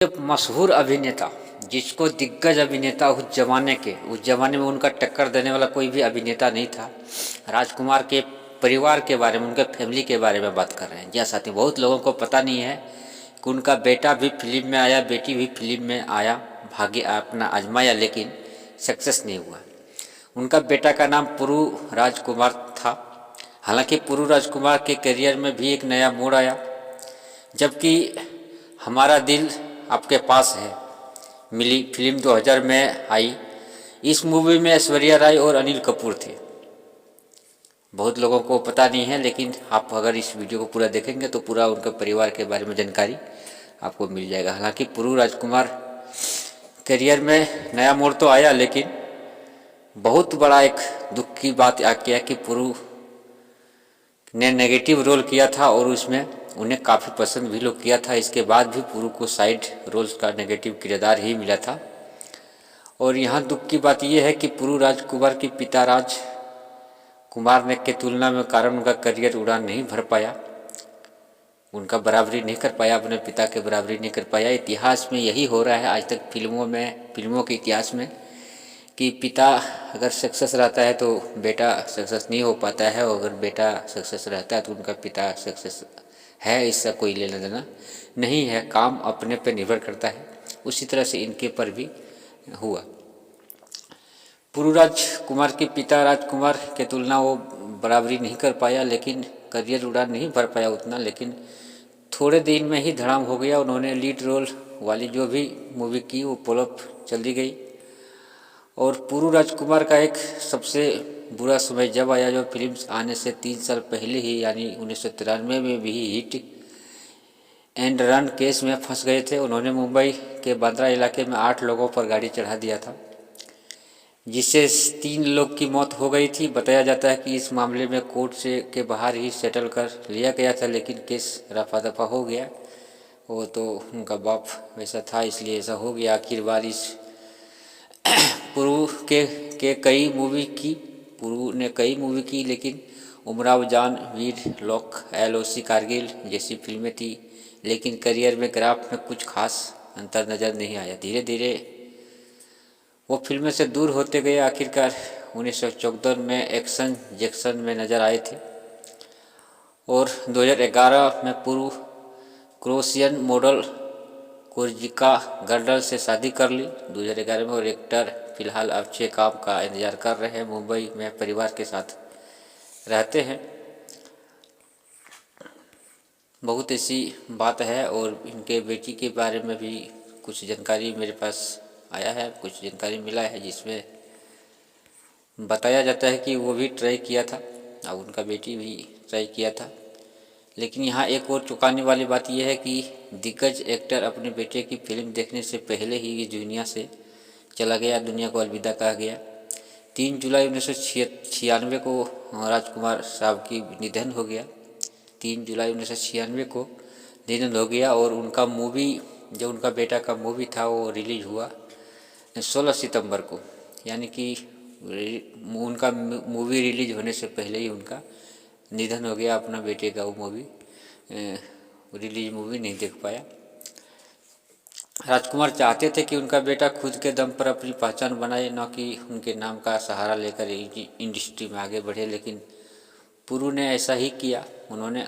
एक मशहूर अभिनेता जिसको दिग्गज अभिनेता उस जमाने में उनका टक्कर देने वाला कोई भी अभिनेता नहीं था। राजकुमार के परिवार के बारे में, उनके फैमिली के बारे में बात कर रहे हैं। जैसा साथी, बहुत लोगों को पता नहीं है कि उनका बेटा भी फिल्म में आया, बेटी भी फिल्म में आया, भाग्य अपना आजमाया, लेकिन सक्सेस नहीं हुआ। उनका बेटा का नाम पुरु राजकुमार था। हालांकि पुरु राजकुमार के करियर में भी एक नया मोड़ आया, जबकि हमारा दिल आपके पास है मिली फिल्म 2000 में आई। इस मूवी में ऐश्वर्या राय और अनिल कपूर थे। बहुत लोगों को पता नहीं है, लेकिन आप अगर इस वीडियो को पूरा देखेंगे तो पूरा उनके परिवार के बारे में जानकारी आपको मिल जाएगा। हालांकि पुरु राजकुमार करियर में नया मोड़ तो आया, लेकिन बहुत बड़ा एक दुख की बात आ गया कि पुरु ने नेगेटिव रोल किया था और उसमें उन्हें काफ़ी पसंद भी लोग किया था। इसके बाद भी पुरु को साइड रोल्स का नेगेटिव किरदार ही मिला था। और यहाँ दुख की बात यह है कि पुरु राजकुमार के पिता राज कुमार ने के तुलना में कारण उनका करियर उड़ान नहीं भर पाया, उनका बराबरी नहीं कर पाया, अपने पिता के बराबरी नहीं कर पाया। इतिहास में यही हो रहा है आज तक फिल्मों के इतिहास में कि पिता अगर सक्सेस रहता है तो बेटा सक्सेस नहीं हो पाता है, और अगर बेटा सक्सेस रहता है तो उनका पिता सक्सेस है। इसका कोई लेना देना नहीं है, काम अपने पे निर्भर करता है। उसी तरह से इनके पर भी हुआ। पुरु राजकुमार के पिता राजकुमार के तुलना वो बराबरी नहीं कर पाया, लेकिन करियर उड़ान नहीं भर पाया उतना, लेकिन थोड़े दिन में ही धड़ाम हो गया। उन्होंने लीड रोल वाली जो भी मूवी की वो फ्लॉप चली गई। और पुरु राजकुमार का एक सबसे बुरा समय जब आया, जो फिल्म आने से 3 साल पहले ही, यानी 1993 में भी हिट एंड रन केस में फंस गए थे। उन्होंने मुंबई के बांद्रा इलाके में 8 लोगों पर गाड़ी चढ़ा दिया था, जिससे 3 लोग की मौत हो गई थी। बताया जाता है कि इस मामले में कोर्ट से के बाहर ही सेटल कर लिया गया था, लेकिन केस रफा दफा हो गया। वो तो उनका बाप वैसा था, इसलिए ऐसा हो गया। आखिर बार इस पुरु ने कई मूवी की, लेकिन उमराव जान, वीर लॉक, LOC कारगिल जैसी फिल्में थी, लेकिन करियर में ग्राफ में कुछ खास अंतर नज़र नहीं आया। धीरे धीरे वो फिल्में से दूर होते गए। आखिरकार 1974 में एक्शन जैक्सन में नज़र आए थे, और 2011 में पुरु क्रोएशियन मॉडल कोर्जिका गर्डल से शादी कर ली 2011 में। और एक्टर फिलहाल अच्छे काम का इंतजार कर रहे हैं, मुंबई में परिवार के साथ रहते हैं। बहुत ऐसी बात है। और इनके बेटी के बारे में भी कुछ जानकारी मेरे पास आया है, कुछ जानकारी मिला है, जिसमें बताया जाता है कि वो भी ट्राई किया था और उनका बेटी भी ट्राई किया था। लेकिन यहाँ एक और चौंकाने वाली बात यह है कि दिग्गज एक्टर अपने बेटे की फिल्म देखने से पहले ही इस दुनिया से चला गया, दुनिया को अलविदा कहा गया। 3 जुलाई 1996 को राजकुमार साहब की निधन हो गया। 3 जुलाई 1996 को निधन हो गया। और उनका मूवी, जो उनका बेटा का मूवी था, वो रिलीज हुआ 16 सितंबर को, यानी कि उनका मूवी रिलीज होने से पहले ही उनका निधन हो गया। अपना बेटे का वो मूवी रिलीज मूवी नहीं देख पाया। राजकुमार चाहते थे कि उनका बेटा खुद के दम पर अपनी पहचान बनाए, न कि उनके नाम का सहारा लेकर इंडस्ट्री में आगे बढ़े, लेकिन पुरु ने ऐसा ही किया। उन्होंने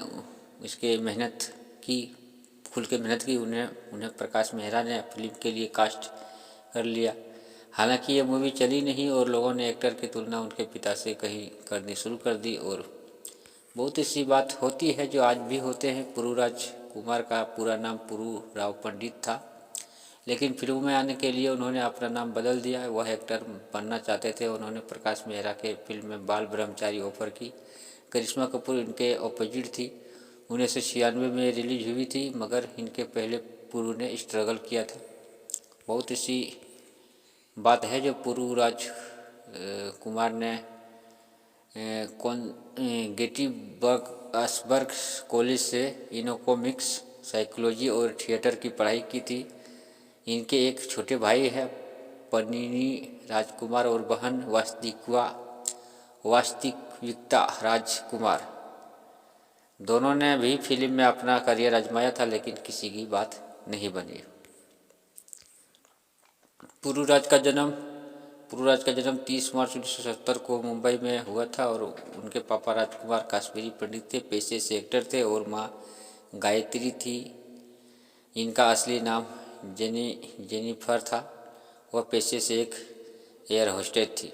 इसके मेहनत की, खुल के मेहनत की। उन्हें प्रकाश मेहरा ने फिल्म के लिए कास्ट कर लिया। हालांकि ये मूवी चली नहीं और लोगों ने एक्टर की तुलना उनके पिता से कहीं करनी शुरू कर दी। और बहुत ऐसी बात होती है जो आज भी होते हैं। पुरु राजकुमार का पूरा नाम पुरु राव पंडित था, लेकिन फिल्मों में आने के लिए उन्होंने अपना नाम बदल दिया। वह एक्टर बनना चाहते थे। उन्होंने प्रकाश मेहरा के फिल्म में बाल ब्रह्मचारी ऑफर की। करिश्मा कपूर इनके ऑपोजिट थी। 1996 में रिलीज हुई थी, मगर इनके पहले पुरु ने स्ट्रगल किया था। बहुत ऐसी बात है जो पुरु कुमार ने गेटिसबर्ग कॉलेज से इकोनॉमिक्स, साइकोलॉजी और थिएटर की पढ़ाई की थी। इनके एक छोटे भाई है पन्नीनी राजकुमार और बहन वास्तविकता राजकुमार। दोनों ने भी फिल्म में अपना करियर आजमाया था, लेकिन किसी की बात नहीं बनी। पुरुराज का जन्म 30 मार्च 1970 को मुंबई में हुआ था और उनके पापा राजकुमार काश्मीरी पंडित थे, पेशे से एक्टर थे और माँ गायत्री थी। इनका असली नाम जेनिफर था। वह पेशे से एक एयर होस्टेस थी।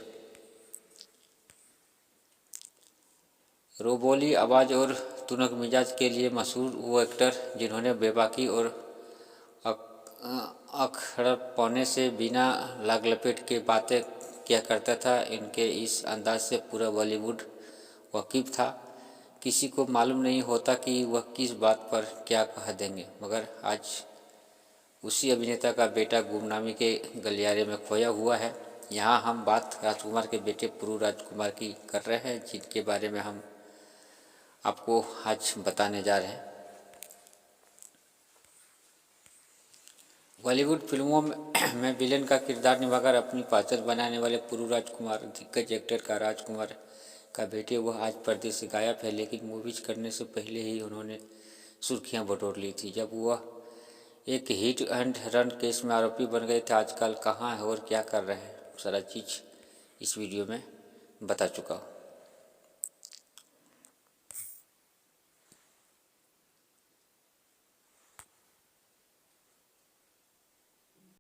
रोबोली आवाज़ और तुनक मिजाज के लिए मशहूर वो एक्टर जिन्होंने बेबाकी और अखड़पौने से बिना लाग लपेट के बातें किया करता था, इनके इस अंदाज से पूरा बॉलीवुड वाकिफ था। किसी को मालूम नहीं होता कि वह किस बात पर क्या कह देंगे, मगर आज उसी अभिनेता का बेटा गुमनामी के गलियारे में खोया हुआ है। यहाँ हम बात राजकुमार के बेटे पुरु राजकुमार की कर रहे हैं, जिनके बारे में हम आपको आज बताने जा रहे हैं। बॉलीवुड फिल्मों में विलेन का किरदार निभाकर अपनी पहचान बनाने वाले पुरु राजकुमार दिग्गज एक्टर का राजकुमार का बेटे वह आज पर्दे से गायब है, लेकिन मूवीज करने से पहले ही उन्होंने सुर्खियां बटोर ली थी जब वह एक हिट एंड रन केस में आरोपी बन गए थे। आजकल कहाँ है और क्या कर रहे हैं, सारा चीज़ इस वीडियो में बता चुका हूँ।